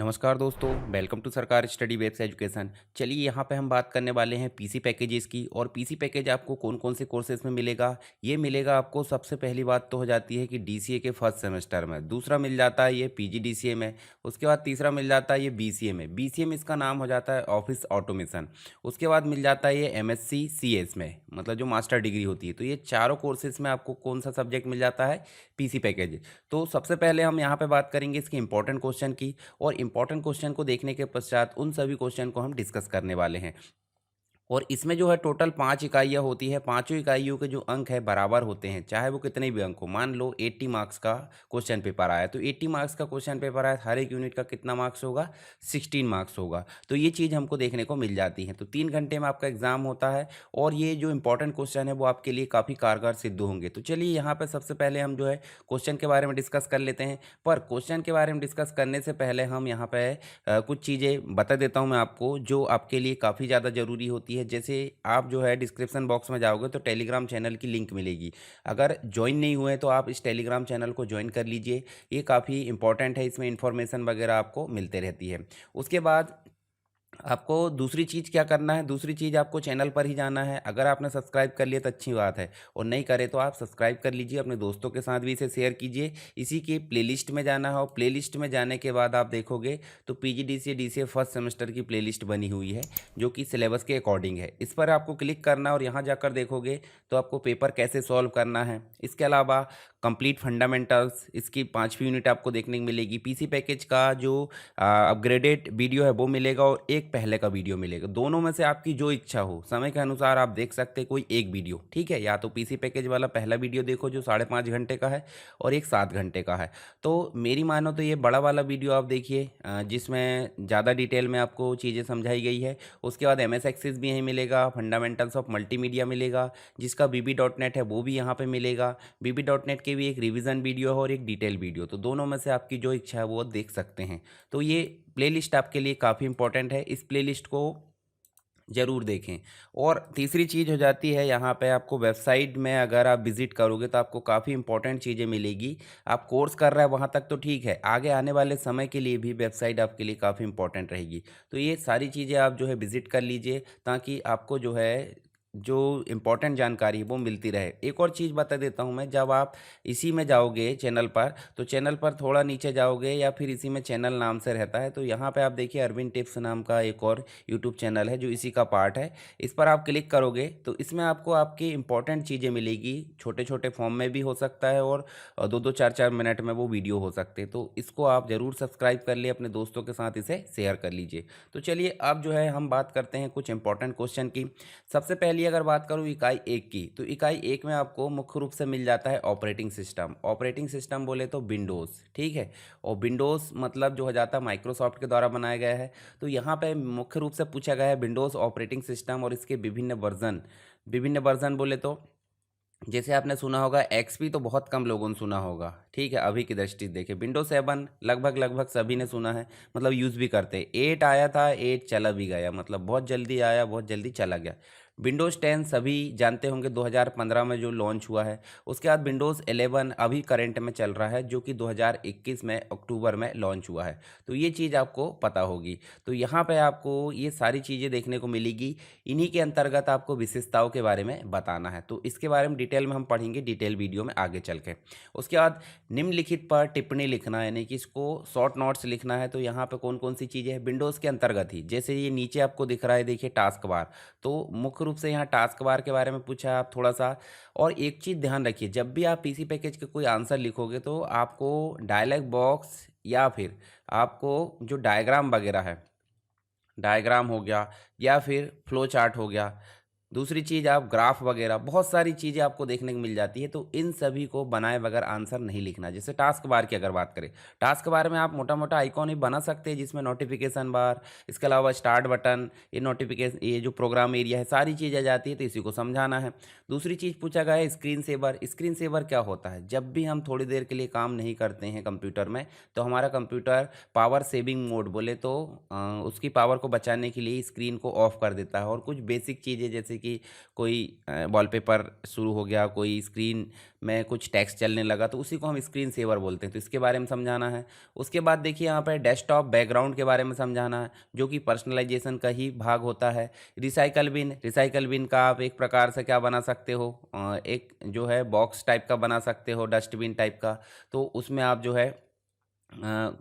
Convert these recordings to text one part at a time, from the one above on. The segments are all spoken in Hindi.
नमस्कार दोस्तों, वेलकम टू सरकार स्टडी वेब्स एजुकेशन। चलिए यहाँ पे हम बात करने वाले हैं पीसी पैकेजेस की। और पीसी पैकेज आपको कौन कौन से कोर्सेज में मिलेगा। ये मिलेगा आपको, सबसे पहली बात तो हो जाती है कि डीसीए के फर्स्ट सेमेस्टर में। दूसरा मिल जाता है ये पीजीडीसीए में। उसके बाद तीसरा मिल जाता है ये बीसीए में। बीसीए में इसका नाम हो जाता है ऑफिस ऑटोमेशन। उसके बाद मिल जाता है ये एमएससी सीएस में, मतलब जो मास्टर डिग्री होती है। तो ये चारों कोर्सेज में आपको कौन सा सब्जेक्ट मिल जाता है, पीसी पैकेज। तो सबसे पहले हम यहाँ पे बात करेंगे इसके इंपॉर्टेंट क्वेश्चन की। और इंपॉर्टेंट क्वेश्चन को देखने के पश्चात उन सभी क्वेश्चन को हम डिस्कस करने वाले हैं। और इसमें जो है टोटल 5 इकाइयाँ होती है। पाँचों इकाइयों के जो अंक है बराबर होते हैं, चाहे वो कितने भी अंक हो। मान लो 80 मार्क्स का क्वेश्चन पेपर आया, तो 80 मार्क्स का क्वेश्चन पेपर आया, हर एक यूनिट का कितना मार्क्स होगा, 16 मार्क्स होगा। तो ये चीज़ हमको देखने को मिल जाती है। तो 3 घंटे में आपका एग्जाम होता है। और ये जो इंपॉर्टेंट क्वेश्चन है वो आपके लिए काफ़ी कारगर सिद्ध होंगे। तो चलिए यहाँ पर सबसे पहले हम जो है क्वेश्चन के बारे में डिस्कस कर लेते हैं। पर क्वेश्चन के बारे में डिस्कस करने से पहले हम यहाँ पे कुछ चीज़ें बता देता हूँ मैं आपको, जो आपके लिए काफ़ी ज़्यादा ज़रूरी होती है। जैसे आप जो है डिस्क्रिप्शन बॉक्स में जाओगे तो टेलीग्राम चैनल की लिंक मिलेगी। अगर ज्वाइन नहीं हुए तो आप इस टेलीग्राम चैनल को ज्वाइन कर लीजिए। ये काफ़ी इंपॉर्टेंट है, इसमें इन्फॉर्मेशन वगैरह आपको मिलते रहती है। उसके बाद आपको दूसरी चीज़ क्या करना है, दूसरी चीज़ आपको चैनल पर ही जाना है। अगर आपने सब्सक्राइब कर लिया तो अच्छी बात है, और नहीं करे तो आप सब्सक्राइब कर लीजिए, अपने दोस्तों के साथ भी इसे शेयर कीजिए। इसी के प्लेलिस्ट में जाना है, और प्लेलिस्ट में जाने के बाद आप देखोगे तो पीजीडीसीए डीसीए फर्स्ट सेमेस्टर की प्लेलिस्ट बनी हुई है, जो कि सिलेबस के अकॉर्डिंग है। इस पर आपको क्लिक करना है और यहाँ जाकर देखोगे तो आपको पेपर कैसे सॉल्व करना है। इसके अलावा कंप्लीट फंडामेंटल्स, इसकी 5वीं यूनिट आपको देखने को मिलेगी। पीसी पैकेज का जो अपग्रेडेड वीडियो है वो मिलेगा, और एक पहले का वीडियो मिलेगा। दोनों में से आपकी जो इच्छा हो, समय के अनुसार आप देख सकते हैं कोई एक वीडियो, ठीक है। या तो पीसी पैकेज वाला पहला वीडियो देखो जो 5.5 घंटे का है, और एक 7 घंटे का है। तो मेरी मानो तो ये बड़ा वाला वीडियो आप देखिए, जिसमें ज़्यादा डिटेल में आपको चीज़ें समझाई गई है। उसके बाद एम एस एक्सिस भी यहीं मिलेगा, फंडामेंटल्स ऑफ मल्टीमीडिया मिलेगा, जिसका BB.NET है वो भी यहाँ पे मिलेगा। BB.NET के भी एक रिवीजन वीडियो है और एक डिटेल वीडियो। तो दोनों में से आपकी जो इच्छा है वो देख सकते हैं। तो ये प्लेलिस्ट आपके लिए काफ़ी इंपॉर्टेंट है, इस प्लेलिस्ट को ज़रूर देखें। और तीसरी चीज़ हो जाती है, यहाँ पे आपको वेबसाइट में अगर आप विज़िट करोगे तो आपको काफ़ी इंपॉर्टेंट चीज़ें मिलेगी। आप कोर्स कर रहे हैं वहाँ तक तो ठीक है, आगे आने वाले समय के लिए भी वेबसाइट आपके लिए काफ़ी इंपॉर्टेंट रहेगी। तो ये सारी चीज़ें आप जो है विज़िट कर लीजिए, ताकि आपको जो है जो इम्पोर्टेंट जानकारी है वो मिलती रहे। एक और चीज़ बता देता हूँ मैं, जब आप इसी में जाओगे चैनल पर, तो चैनल पर थोड़ा नीचे जाओगे, या फिर इसी में चैनल नाम से रहता है, तो यहाँ पे आप देखिए अरविंद टिप्स नाम का एक और यूट्यूब चैनल है जो इसी का पार्ट है। इस पर आप क्लिक करोगे तो इसमें आपको आपकी इंपॉर्टेंट चीज़ें मिलेगी। छोटे छोटे फॉर्म में भी हो सकता है, और 2-2 4-4 मिनट में वो वीडियो हो सकते हैं। तो इसको आप ज़रूर सब्सक्राइब कर लिए, अपने दोस्तों के साथ इसे शेयर कर लीजिए। तो चलिए अब जो है हम बात करते हैं कुछ इंपॉर्टेंट क्वेश्चन की। सबसे पहली अगर बात करूं इकाई 1 की, तो इकाई 1 में आपको मुख्य रूप से मिल जाता है ऑपरेटिंग सिस्टम। ऑपरेटिंग सिस्टम बोले तो विंडोज़, ठीक है। और विंडोज़ मतलब जो हो जाता है माइक्रोसॉफ्ट के द्वारा बनाया गया है। तो यहाँ पे मुख्य रूप से पूछा गया है विंडोज़ ऑपरेटिंग सिस्टम और इसके विभिन्न वर्जन। विभिन्न वर्जन बोले तो जैसे आपने सुना होगा एक्सपी, तो बहुत कम लोगों ने सुना होगा, ठीक है। अभी की दृष्टि से देखें, विंडोज 7 लगभग लगभग सभी ने सुना है, मतलब यूज़ भी करते हैं। 8 आया था, 8 चला भी गया, मतलब बहुत जल्दी आया, बहुत जल्दी चला गया। विंडोज़ 10 सभी जानते होंगे 2015 में जो लॉन्च हुआ है। उसके बाद विंडोज़ 11 अभी करंट में चल रहा है, जो कि 2021 में अक्टूबर में लॉन्च हुआ है। तो ये चीज़ आपको पता होगी। तो यहाँ पे आपको ये सारी चीज़ें देखने को मिलेगी। इन्हीं के अंतर्गत आपको विशेषताओं के बारे में बताना है। तो इसके बारे में डिटेल में हम पढ़ेंगे डिटेल वीडियो में आगे चल के। उसके बाद निम्नलिखित पर टिप्पणी लिखना, यानी कि इसको शॉर्ट नोट्स लिखना है। तो यहाँ पे कौन कौन सी चीज़ें हैं विंडोज़ के अंतर्गत ही, जैसे ये नीचे आपको दिख रहा है, देखिए टास्क बार। तो मुख्य रूप से यहाँ टास्क बार के बारे में पूछा है आप थोड़ा सा। और एक चीज़ ध्यान रखिए, जब भी आप पीसी पैकेज के कोई आंसर लिखोगे तो आपको डायलॉग बॉक्स, या फिर आपको जो डायग्राम वगैरह है, डायग्राम हो गया, या फिर फ्लो चार्ट हो गया, दूसरी चीज़ आप ग्राफ वगैरह, बहुत सारी चीज़ें आपको देखने को मिल जाती है। तो इन सभी को बनाए बगैर आंसर नहीं लिखना। जैसे टास्क बार की अगर बात करें, टास्क बार में आप मोटा मोटा आइकॉन ही बना सकते हैं, जिसमें नोटिफिकेशन बार, इसके अलावा स्टार्ट बटन, ये नोटिफिकेशन, ये जो प्रोग्राम एरिया है, सारी चीज़ें आ जाती है। तो इसी को समझाना है। दूसरी चीज़ पूछा गया है स्क्रीन सेवर। स्क्रीन सेवर क्या होता है, जब भी हम थोड़ी देर के लिए काम नहीं करते हैं कंप्यूटर में, तो हमारा कंप्यूटर पावर सेविंग मोड बोले तो उसकी पावर को बचाने के लिए स्क्रीन को ऑफ कर देता है। और कुछ बेसिक चीज़ें जैसे कि कोई वॉलपेपर शुरू हो गया, कोई स्क्रीन में कुछ टेक्स्ट चलने लगा, तो उसी को हम स्क्रीन सेवर बोलते हैं, तो इसके बारे में समझाना है। उसके बाद देखिए यहाँ पर डेस्कटॉप बैकग्राउंड के बारे में समझाना है, जो कि पर्सनलाइजेशन का ही भाग होता है। रिसाइकल बिन का आप एक प्रकार से क्या बना सकते हो, एक जो है बॉक्स टाइप का बना सकते हो, डस्टबिन टाइप का, तो उसमें आप जो है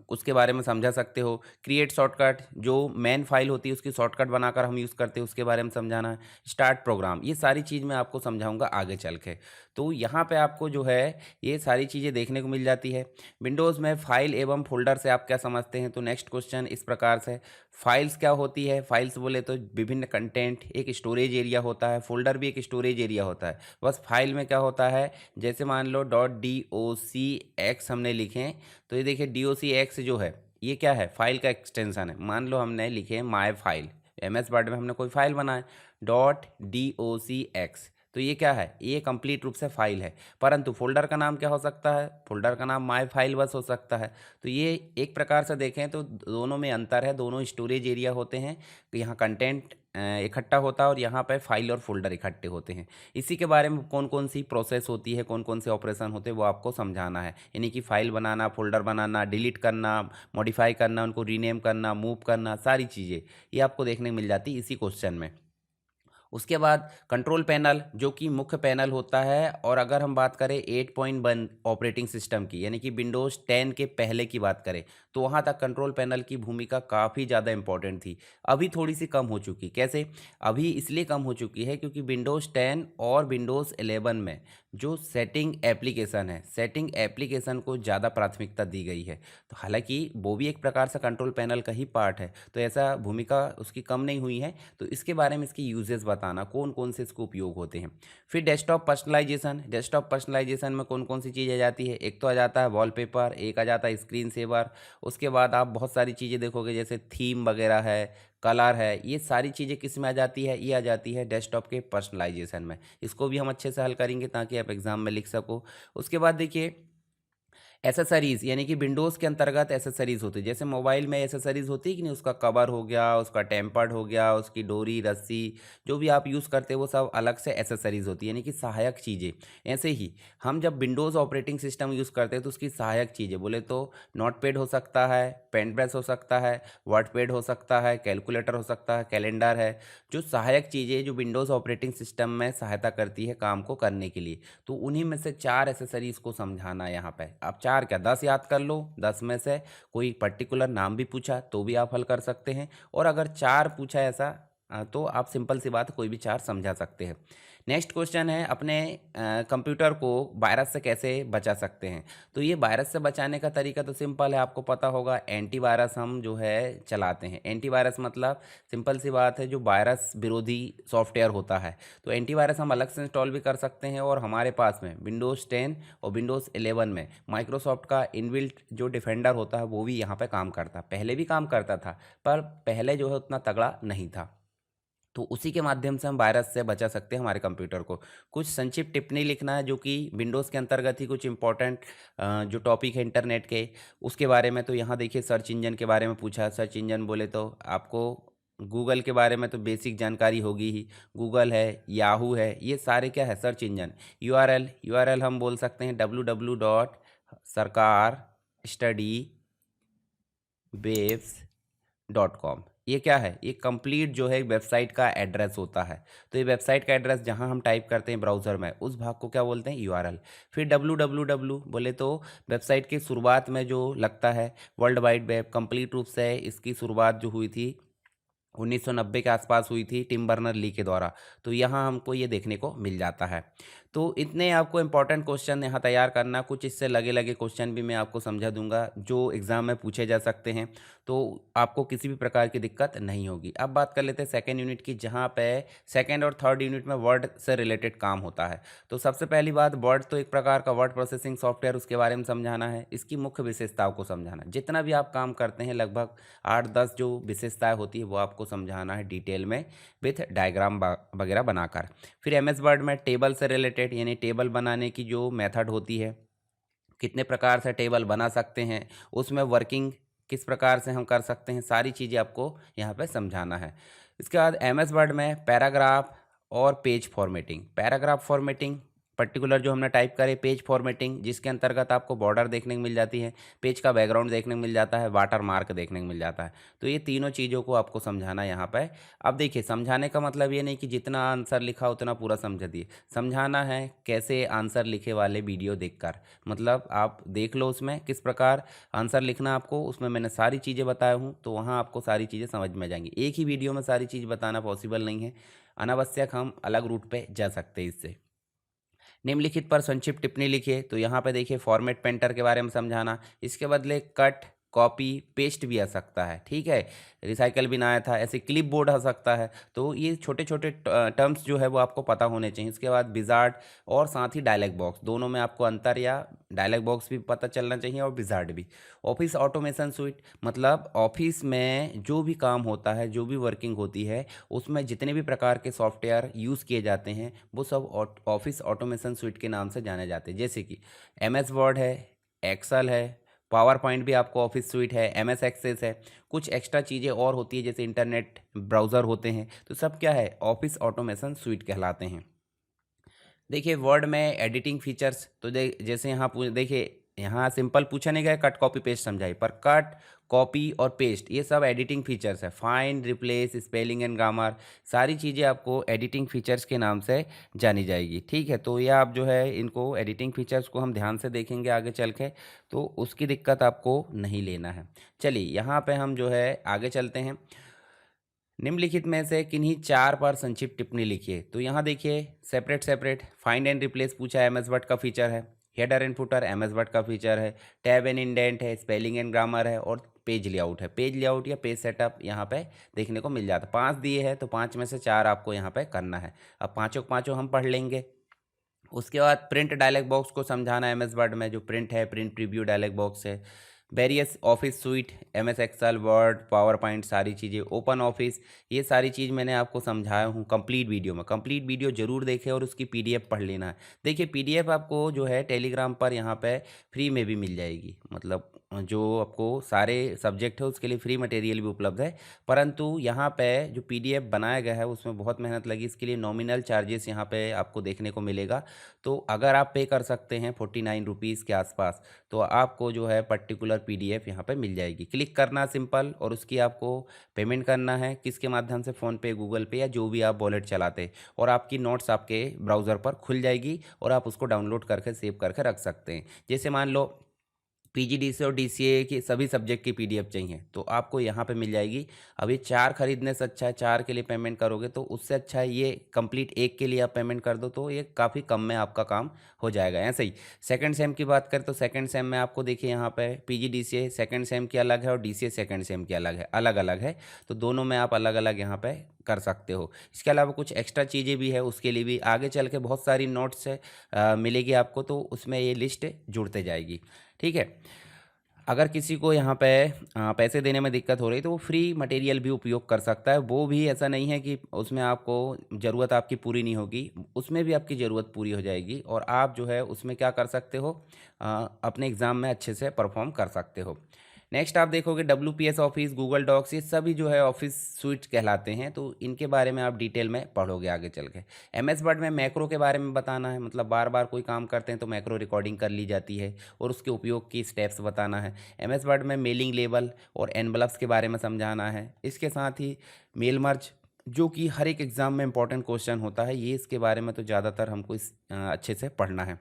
उसके बारे में समझा सकते हो। क्रिएट शॉर्टकट, जो मेन फाइल होती है उसकी शॉर्टकट बनाकर हम यूज़ करते हैं, उसके बारे में समझाना है। स्टार्ट प्रोग्राम, ये सारी चीज़ मैं आपको समझाऊंगा आगे चल के। तो यहाँ पे आपको जो है ये सारी चीज़ें देखने को मिल जाती है। विंडोज़ में फाइल एवं फोल्डर से आप क्या समझते हैं, तो नेक्स्ट क्वेश्चन इस प्रकार से, फाइल्स क्या होती है। फाइल्स बोले तो विभिन्न कंटेंट, एक स्टोरेज एरिया होता है, फोल्डर भी एक स्टोरेज एरिया होता है। बस फाइल में क्या होता है, जैसे मान लो .docx हमने लिखे, तो ये देखिए docx जो है ये क्या है, फाइल का एक्सटेंशन है। मान लो हमने लिखे माई फाइल, MS वर्ड में हमने कोई फाइल बनाए .docx, तो ये क्या है, ये कंप्लीट रूप से फाइल है। परंतु फोल्डर का नाम क्या हो सकता है, फोल्डर का नाम माई फाइल बस हो सकता है। तो ये एक प्रकार से देखें तो दोनों में अंतर है, दोनों स्टोरेज एरिया होते हैं। तो यहाँ कंटेंट इकट्ठा होता है और यहाँ पे फाइल और फोल्डर इकट्ठे होते हैं। इसी के बारे में कौन कौन सी प्रोसेस होती है, कौन कौन से ऑपरेशन होते हैं, वो आपको समझाना है। यानी कि फाइल बनाना, फोल्डर बनाना, डिलीट करना, मॉडिफाई करना, उनको रीनेम करना, मूव करना, सारी चीज़ें ये आपको देखने को मिल जाती है इसी क्वेश्चन में। उसके बाद कंट्रोल पैनल, जो कि मुख्य पैनल होता है। और अगर हम बात करें 8.1 ऑपरेटिंग सिस्टम की, यानी कि विंडोज़ 10 के पहले की बात करें, तो वहाँ तक कंट्रोल पैनल की भूमिका काफ़ी ज़्यादा इंपॉर्टेंट थी। अभी थोड़ी सी कम हो चुकी, कैसे, अभी इसलिए कम हो चुकी है क्योंकि विंडोज़ 10 और विंडोज़ 11 में जो सेटिंग एप्लीकेशन है, सेटिंग एप्लीकेशन को ज़्यादा प्राथमिकता दी गई है। तो हालांकि वो भी एक प्रकार से कंट्रोल पैनल का ही पार्ट है, तो ऐसा भूमिका उसकी कम नहीं हुई है। तो इसके बारे में इसकी यूजेस बताना, कौन कौन से इसको उपयोग होते हैं। फिर डेस्कटॉप पर्सनलाइजेशन, डेस्कटॉप पर्सनलाइजेशन में कौन कौन सी चीज़ आ जाती है, एक तो आ जाता है वॉलपेपर, एक आ जाता है स्क्रीन सेवर। उसके बाद आप बहुत सारी चीज़ें देखोगे, जैसे थीम वगैरह है, कलर है, ये सारी चीज़ें किस में आ जाती है, ये आ जाती है डेस्कटॉप के पर्सनलाइजेशन में। इसको भी हम अच्छे से हल करेंगे ताकि आप एग्जाम में लिख सको। उसके बाद देखिए एसेसरीज़, यानी कि विंडोज़ के अंतर्गत एसेसरीज़ होती है। जैसे मोबाइल में एसेसरीज़ होती है कि नहीं, उसका कवर हो गया, उसका टेम्पर्ड हो गया, उसकी डोरी, रस्सी, जो भी आप यूज़ करते हो वो सब अलग से एसेसरीज़ होती है, यानी कि सहायक चीज़ें। ऐसे ही हम जब विंडोज़ ऑपरेटिंग सिस्टम यूज़ करते हैं तो उसकी सहायक चीज़ें बोले तो नोटपैड हो सकता है, पेन ब्रश हो सकता है, वर्डपैड हो सकता है, कैलकुलेटर हो सकता है, कैलेंडर है। जो सहायक चीज़ें जो विंडोज़ ऑपरेटिंग सिस्टम में सहायता करती है काम को करने के लिए, तो उन्हीं में से 4 एसेसरीज़ को समझाना है यहाँ पे। आप 4 क्या 10 याद कर लो, 10 में से कोई पर्टिकुलर नाम भी पूछा तो भी आप हल कर सकते हैं। और अगर 4 पूछा ऐसा तो आप सिंपल सी बात कोई भी 4 समझा सकते हैं। नेक्स्ट क्वेश्चन है, अपने कंप्यूटर को वायरस से कैसे बचा सकते हैं। तो ये वायरस से बचाने का तरीका तो सिंपल है, आपको पता होगा, एंटीवायरस हम जो है चलाते हैं। एंटीवायरस मतलब सिंपल सी बात है, जो वायरस विरोधी सॉफ्टवेयर होता है, तो एंटीवायरस हम अलग से इंस्टॉल भी कर सकते हैं। और हमारे पास में विंडोज़ 10 और विंडोज़ 11 में माइक्रोसॉफ्ट का इनबिल्ट जो डिफेंडर होता है वो भी यहाँ पे काम करता है। पहले भी काम करता था, पर पहले जो है उतना तगड़ा नहीं था। तो उसी के माध्यम से हम वायरस से बचा सकते हैं हमारे कंप्यूटर को। कुछ संक्षिप्त टिप्पणी लिखना है, जो कि विंडोज़ के अंतर्गत ही कुछ इंपॉर्टेंट जो टॉपिक है इंटरनेट के, उसके बारे में। तो यहाँ देखिए सर्च इंजन के बारे में पूछा है। सर्च इंजन बोले तो आपको गूगल के बारे में तो बेसिक जानकारी होगी ही। गूगल है, याहू है, ये सारे क्या है, सर्च इंजन। यूआरएल हम बोल सकते हैं www.sarkarstudywaves.com। ये क्या है, ये कंप्लीट जो है वेबसाइट का एड्रेस होता है। तो ये वेबसाइट का एड्रेस जहां हम टाइप करते हैं ब्राउज़र में, उस भाग को क्या बोलते हैं, यूआरएल। फिर www बोले तो वेबसाइट की शुरुआत में जो लगता है, वर्ल्ड वाइड वेब। कंप्लीट रूप से इसकी शुरुआत जो हुई थी 1990 के आसपास हुई थी, टिम बर्नर ली के द्वारा। तो यहाँ हमको ये देखने को मिल जाता है। तो इतने आपको इंपॉर्टेंट क्वेश्चन यहाँ तैयार करना, कुछ इससे लगे लगे क्वेश्चन भी मैं आपको समझा दूंगा जो एग्ज़ाम में पूछे जा सकते हैं, तो आपको किसी भी प्रकार की दिक्कत नहीं होगी। अब बात कर लेते हैं सेकेंड यूनिट की, जहाँ पे सेकेंड और थर्ड यूनिट में वर्ड से रिलेटेड काम होता है। तो सबसे पहली बात, वर्ड तो एक प्रकार का वर्ड प्रोसेसिंग सॉफ्टवेयर, उसके बारे में समझाना है, इसकी मुख्य विशेषताओं को समझाना। जितना भी आप काम करते हैं लगभग 8-10 जो विशेषताएं होती है वो आपको समझाना है डिटेल में, विथ डायग्राम वगैरह बनाकर। फिर MS वर्ड में टेबल से रिलेटेड, यानी टेबल बनाने की जो मेथड होती है, कितने प्रकार से टेबल बना सकते हैं, उसमें वर्किंग किस प्रकार से हम कर सकते हैं, सारी चीज़ें आपको यहाँ पे समझाना है। इसके बाद MS वर्ड में पैराग्राफ और page formatting. Paragraph formatting particular जो हमने टाइप करे, पेज फॉर्मेटिंग जिसके अंतर्गत आपको बॉर्डर देखने को मिल जाती है, पेज का बैकग्राउंड देखने को मिल जाता है, वाटर मार्क देखने को मिल जाता है। तो ये तीनों चीज़ों को आपको समझाना यहाँ पे। अब देखिए, समझाने का मतलब ये नहीं कि जितना आंसर लिखा उतना पूरा समझा दिए। समझाना है कैसे आंसर लिखे वाले वीडियो देखकर, मतलब आप देख लो उसमें किस प्रकार आंसर लिखना आपको, उसमें मैंने सारी चीज़ें बताया हूँ, तो वहाँ आपको सारी चीज़ें समझ में आ जाएंगी। एक ही वीडियो में सारी चीज़ बताना पॉसिबल नहीं है, अनावश्यक हम अलग रूट पे जा सकते हैं इससे। निम्नलिखित पर संक्षिप्त टिप्पणी लिखिए। तो यहाँ पे देखिए फॉर्मेट पेंटर के बारे में समझाना, इसके बदले कट, कॉपी, पेस्ट भी आ सकता है, ठीक है। रिसाइकल भी ना आया था, ऐसे क्लिप बोर्ड आ सकता है। तो ये छोटे छोटे टर्म्स जो है वो आपको पता होने चाहिए। इसके बाद विजार्ड और साथ ही डायलॉग बॉक्स, दोनों में आपको अंतर, या डायलॉग बॉक्स भी पता चलना चाहिए और विजार्ड भी। ऑफिस ऑटोमेशन सुइट, मतलब ऑफिस में जो भी काम होता है, जो भी वर्किंग होती है, उसमें जितने भी प्रकार के सॉफ्टवेयर यूज़ किए जाते हैं वो सब ऑफिस ऑटोमेशन सुइट के नाम से जाने जाते हैं। जैसे कि MS वर्ड है, एक्सेल है, पावर पॉइंट भी आपको ऑफिस सुइट है, MS एक्सेस है, कुछ एक्स्ट्रा चीज़ें और होती है जैसे इंटरनेट ब्राउज़र होते हैं, तो सब क्या है, ऑफिस ऑटोमेशन सुइट कहलाते हैं। देखिए वर्ड में एडिटिंग फीचर्स, तो जैसे यहाँ देखिए, यहाँ सिंपल पूछा नहीं गया कट कॉपी पेस्ट समझाइए, पर कट, कॉपी और पेस्ट ये सब एडिटिंग फीचर्स है। Find, replace, spelling and grammar, सारी चीज़ें आपको एडिटिंग फीचर्स के नाम से जानी जाएगी, ठीक है। तो ये आप जो है इनको एडिटिंग फीचर्स को हम ध्यान से देखेंगे आगे चल के, तो उसकी दिक्कत आपको नहीं लेना है। चलिए यहाँ पे हम जो है आगे चलते हैं। निम्नलिखित में से किन्हीं चार पर संक्षिप्त टिप्पणी लिखिए। तो यहाँ देखिए separate separate, find and replace पूछा है, MS वर्ड का फीचर है। Header and footer MS word का फीचर है। टैब एंड इंडेंट है, स्पेलिंग एंड ग्रामर है। और पेज लेआउट है, पेज लेआउट या पेज सेटअप यहाँ पे देखने को मिल जाता है। 5 दिए हैं तो 5 में से 4 आपको यहाँ पे करना है। अब पाँचों पाँचों हम पढ़ लेंगे। उसके बाद प्रिंट डायलॉग बॉक्स को समझाना है। MS वर्ड में जो प्रिंट है, प्रिंट प्रीव्यू डायलॉग बॉक्स है। Various office suite, MS Excel, Word, PowerPoint, सारी चीज़ें, ओपन ऑफिस, ये सारी चीज़ मैंने आपको समझाया हूँ कंप्लीट वीडियो में। कंप्लीट वीडियो जरूर देखें और उसकी PDF पढ़ लेना है। देखिए PDF आपको जो है टेलीग्राम पर यहाँ पे फ्री में भी मिल जाएगी, मतलब जो आपको सारे सब्जेक्ट है उसके लिए फ्री मटेरियल भी उपलब्ध है। परंतु यहाँ पे जो PDF बनाया गया है उसमें बहुत मेहनत लगी, इसके लिए नॉमिनल चार्जेस यहाँ पे आपको देखने को मिलेगा। तो अगर आप पे कर सकते हैं 49 रुपीज़ के आसपास, तो आपको जो है पर्टिकुलर PDF यहाँ पे मिल जाएगी। क्लिक करना सिंपल, और उसकी आपको पेमेंट करना है किसके माध्यम से, फ़ोनपे, गूगल पे या जो भी आप वॉलेट चलाते हैं, और आपकी नोट्स आपके ब्राउज़र पर खुल जाएगी और आप उसको डाउनलोड करके सेव करके रख सकते हैं। जैसे मान लो PGDCA और DCA की सभी सब्जेक्ट की PDF चाहिए तो आपको यहाँ पे मिल जाएगी। अब ये 4 खरीदने से अच्छा है, 4 के लिए पेमेंट करोगे तो उससे अच्छा है ये कंप्लीट एक के लिए आप पेमेंट कर दो, तो ये काफ़ी कम में आपका काम हो जाएगा। ऐसे ही सेकंड सेम की बात करें तो सेकंड सेम में आपको देखिए यहाँ पे PGDCA सेकंड सेम की अलग है और DCA सेकंड सेम की अलग है, अलग अलग है। तो दोनों में आप अलग अलग यहाँ पे कर सकते हो। इसके अलावा कुछ एक्स्ट्रा चीज़ें भी है, उसके लिए भी आगे चल के बहुत सारी नोट्स मिलेगी आपको, तो उसमें ये लिस्ट जुड़ते जाएगी, ठीक है। अगर किसी को यहाँ पे पैसे देने में दिक्कत हो रही तो वो फ्री मटेरियल भी उपयोग कर सकता है। वो भी ऐसा नहीं है कि उसमें आपको ज़रूरत आपकी पूरी नहीं होगी, उसमें भी आपकी ज़रूरत पूरी हो जाएगी और आप जो है उसमें क्या कर सकते हो, अपने एग्ज़ाम में अच्छे से परफॉर्म कर सकते हो। नेक्स्ट आप देखोगे WPS ऑफिस, गूगल डॉक्स, ये सभी जो है ऑफिस स्विट्स कहलाते हैं, तो इनके बारे में आप डिटेल में पढ़ोगे आगे चल के। MS वर्ड में मैक्रो के बारे में बताना है, मतलब बार बार कोई काम करते हैं तो मैक्रो रिकॉर्डिंग कर ली जाती है और उसके उपयोग की स्टेप्स बताना है। MS वर्ड में मेलिंग लेबल और एनवलप्स के बारे में समझाना है। इसके साथ ही मेल मर्ज, जो कि हर एक एग्ज़ाम में इंपॉर्टेंट क्वेश्चन होता है, ये इसके बारे में तो ज़्यादातर हमको अच्छे से पढ़ना है।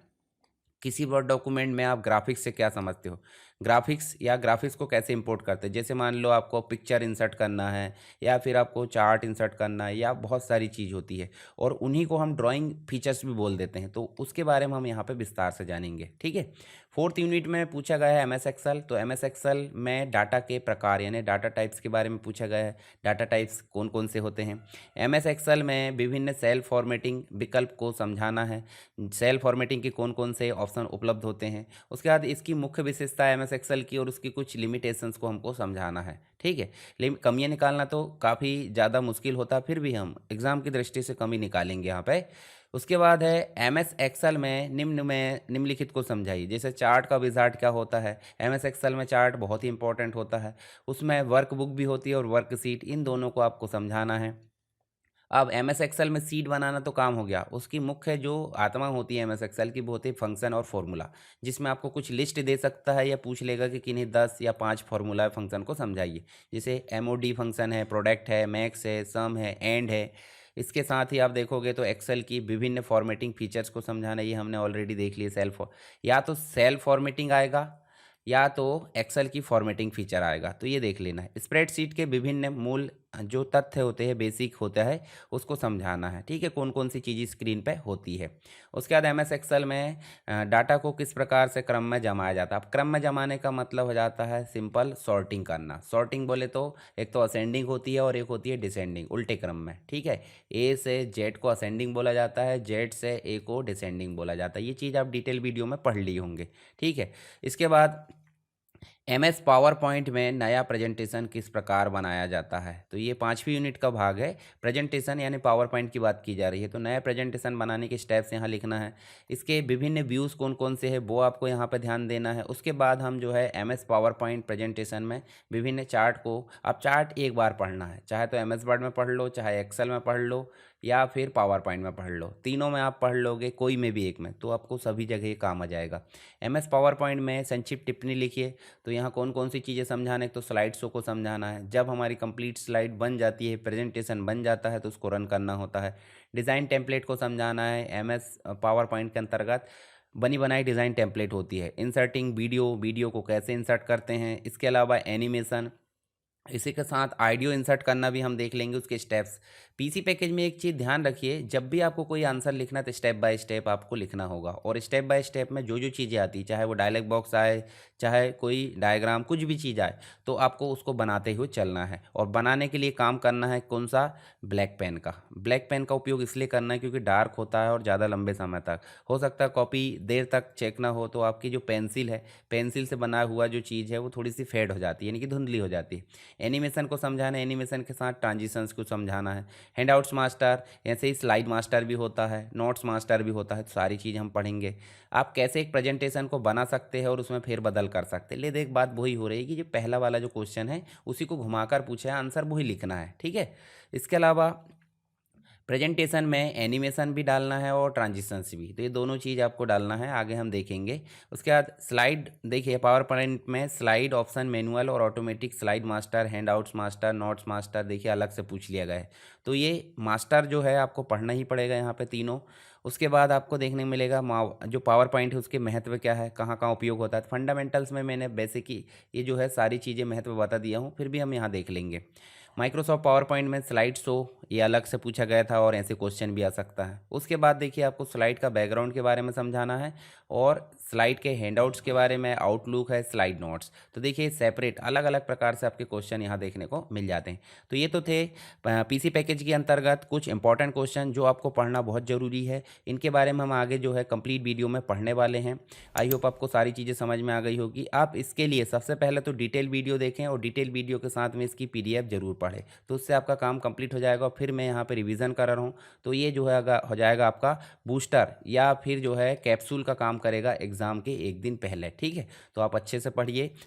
किसी वर्ड डॉक्यूमेंट में आप ग्राफिक्स से क्या समझते हो, ग्राफिक्स या ग्राफिक्स को कैसे इंपोर्ट करते हैं। जैसे मान लो आपको पिक्चर इंसर्ट करना है या फिर आपको चार्ट इंसर्ट करना है, या बहुत सारी चीज़ होती है और उन्हीं को हम ड्राइंग फीचर्स भी बोल देते हैं, तो उसके बारे में हम यहाँ पे विस्तार से जानेंगे, ठीक है। फोर्थ यूनिट में पूछा गया है MS एक्सेल, तो MS एक्सेल में डाटा के प्रकार यानी डाटा टाइप्स के बारे में पूछा गया है। डाटा टाइप्स कौन कौन से होते हैं। MS एक्सेल में विभिन्न सेल फॉर्मेटिंग विकल्प को समझाना है, सेल फॉर्मेटिंग के कौन कौन से ऑप्शन उपलब्ध होते हैं। उसके बाद इसकी मुख्य विशेषता है MS एक्सेल की और उसकी कुछ लिमिटेशंस को हमको समझाना है, ठीक है। लेकिन कमियाँ निकालना तो काफ़ी ज़्यादा मुश्किल होता है, फिर भी हम एग्ज़ाम की दृष्टि से कमी निकालेंगे यहाँ पे। उसके बाद है MS एक्सेल में निम्नलिखित को समझाइए। जैसे चार्ट का विजार्ट क्या होता है, MS एक्सेल में चार्ट बहुत ही इंपॉर्टेंट होता है, उसमें वर्कबुक भी होती है और वर्कशीट, इन दोनों को आपको समझाना है। अब एम एस एक्सेल में सीट बनाना तो काम हो गया, उसकी मुख्य जो आत्मा होती है एम एस एक्सेल की वो होती है फंक्शन और फॉर्मूला, जिसमें आपको कुछ लिस्ट दे सकता है या पूछ लेगा कि किन्हीं 10 या 5 फॉर्मूला फंक्शन को समझाइए। जैसे एम ओ डी फंक्शन है, प्रोडक्ट है, मैक्स है, सम है, एंड है। इसके साथ ही आप देखोगे तो एक्सेल की विभिन्न फॉर्मेटिंग फीचर्स को समझाना, ये हमने ऑलरेडी देख लिया। या तो सेल फॉर्मेटिंग आएगा या तो एक्सेल की फॉर्मेटिंग फीचर आएगा, तो ये देख लेना है। स्प्रेडशीट के विभिन्न मूल जो तथ्य होते हैं, बेसिक होता है, उसको समझाना है। ठीक है, कौन कौन सी चीज़ें स्क्रीन पे होती है। उसके बाद एम एस एक्सेल में डाटा को किस प्रकार से क्रम में जमाया जाता है। अब क्रम में जमाने का मतलब हो जाता है सिंपल सॉर्टिंग करना। सॉर्टिंग बोले तो एक तो असेंडिंग होती है और एक होती है डिसेंडिंग, उल्टे क्रम में। ठीक है, ए से जेड को असेंडिंग बोला जाता है, जेड से ए को डिसेंडिंग बोला जाता है। ये चीज़ आप डिटेल वीडियो में पढ़ लिए होंगे। ठीक है, इसके बाद एम एस पावर पॉइंट में नया प्रेजेंटेशन किस प्रकार बनाया जाता है, तो ये 5वीं यूनिट का भाग है। प्रेजेंटेशन यानी पावर पॉइंट की बात की जा रही है, तो नया प्रेजेंटेशन बनाने के स्टेप्स यहाँ लिखना है। इसके विभिन्न व्यूज़ कौन कौन से हैं वो आपको यहाँ पे ध्यान देना है। उसके बाद हम जो है M S PowerPoint presentation में विभिन्न चार्ट को, आप चार्ट एक बार पढ़ना है, चाहे तो एम एस वर्ड में पढ़ लो, चाहे एक्सेल में पढ़ लो, या फिर पावर पॉइंट में पढ़ लो। तीनों में आप पढ़ लोगे, कोई में भी एक में, तो आपको सभी जगह ये काम आ जाएगा। एम एस पावर पॉइंट में संक्षिप्त टिप्पणी लिखिए। तो यहाँ कौन कौन सी चीज़ें समझाना है, तो स्लाइड शो को समझाना है। जब हमारी कंप्लीट स्लाइड बन जाती है, प्रेजेंटेशन बन जाता है, तो उसको रन करना होता है। डिज़ाइन टेम्पलेट को समझाना है। एम एस पावर पॉइंट के अंतर्गत बनी बनाई डिज़ाइन टेम्पलेट होती है। इंसर्टिंग वीडियो, वीडियो को कैसे इंसर्ट करते हैं। इसके अलावा एनिमेशन, इसी के साथ ऑडियो इंसर्ट करना भी हम देख लेंगे, उसके स्टेप्स। पीसी पैकेज में एक चीज़ ध्यान रखिए, जब भी आपको कोई आंसर लिखना है तो स्टेप बाय स्टेप आपको लिखना होगा, और स्टेप बाय स्टेप में जो जो चीज़ें आती, चाहे वो डायलॉग बॉक्स आए, चाहे कोई डायग्राम, कुछ भी चीज़ आए, तो आपको उसको बनाते हुए चलना है। और बनाने के लिए काम करना है कौन सा, ब्लैक पेन का। ब्लैक पेन का उपयोग इसलिए करना है क्योंकि डार्क होता है और ज़्यादा लंबे समय तक हो सकता है कॉपी देर तक चेक ना हो, तो आपकी जो पेंसिल है, पेंसिल से बना हुआ जो चीज़ है वो थोड़ी सी फेड हो जाती है, यानी कि धुंधली हो जाती है। एनिमेशन को समझाना है, एनिमेशन के साथ ट्रांजिशंस को समझाना है। हैंडआउट्स मास्टर, ऐसे ही स्लाइड मास्टर भी होता है, नोट्स मास्टर भी होता है, तो सारी चीज़ हम पढ़ेंगे। आप कैसे एक प्रेजेंटेशन को बना सकते हैं और उसमें फेरबदल कर सकते हैं। ले देख, बात वही हो रही है कि जो पहला वाला जो क्वेश्चन है उसी को घुमाकर पूछा है, आंसर वही लिखना है। ठीक है, इसके अलावा प्रेजेंटेशन में एनिमेशन भी डालना है और ट्रांजिशंस भी, तो ये दोनों चीज़ आपको डालना है, आगे हम देखेंगे। उसके बाद स्लाइड देखिए, पावर पॉइंट में स्लाइड ऑप्शन, मैनुअल और automatic, slide master, handouts master, notes master, देखिए अलग से पूछ लिया गया है। तो ये मास्टर जो है आपको पढ़ना ही पड़ेगा यहाँ पे तीनों। उसके बाद आपको देखने को मिलेगा जो पावर पॉइंट है उसके महत्व क्या है, कहाँ कहाँ उपयोग होता है। फंडामेंटल्स में मैंने बेसिक ये जो है सारी चीज़ें महत्व बता दिया हूँ, फिर भी हम यहाँ देख लेंगे। माइक्रोसॉफ्ट पावर पॉइंट में स्लाइड शो, ये अलग से पूछा गया था और ऐसे क्वेश्चन भी आ सकता है। उसके बाद देखिए आपको स्लाइड का बैकग्राउंड के बारे में समझाना है, और स्लाइड के हैंडआउट्स के बारे में, आउटलुक है, स्लाइड नोट्स। तो देखिए सेपरेट अलग अलग प्रकार से आपके क्वेश्चन यहाँ देखने को मिल जाते हैं। तो ये तो थे पीसी पैकेज के अंतर्गत कुछ इंपॉर्टेंट क्वेश्चन जो आपको पढ़ना बहुत ज़रूरी है। इनके बारे में हम आगे जो है कंप्लीट वीडियो में पढ़ने वाले हैं। आई होप आपको सारी चीज़ें समझ में आ गई होगी। आप इसके लिए सबसे पहले तो डिटेल वीडियो देखें, और डिटेल वीडियो के साथ में इसकी पीडीएफ जरूर पढ़ें, तो उससे आपका काम कंप्लीट हो जाएगा। और फिर मैं यहाँ पे रिवीजन कर रहा हूँ, तो ये जो है हो जाएगा आपका बूस्टर, या फिर जो है कैप्सूल का काम करेगा एग्ज़ाम के एक दिन पहले। ठीक है, तो आप अच्छे से पढ़िए।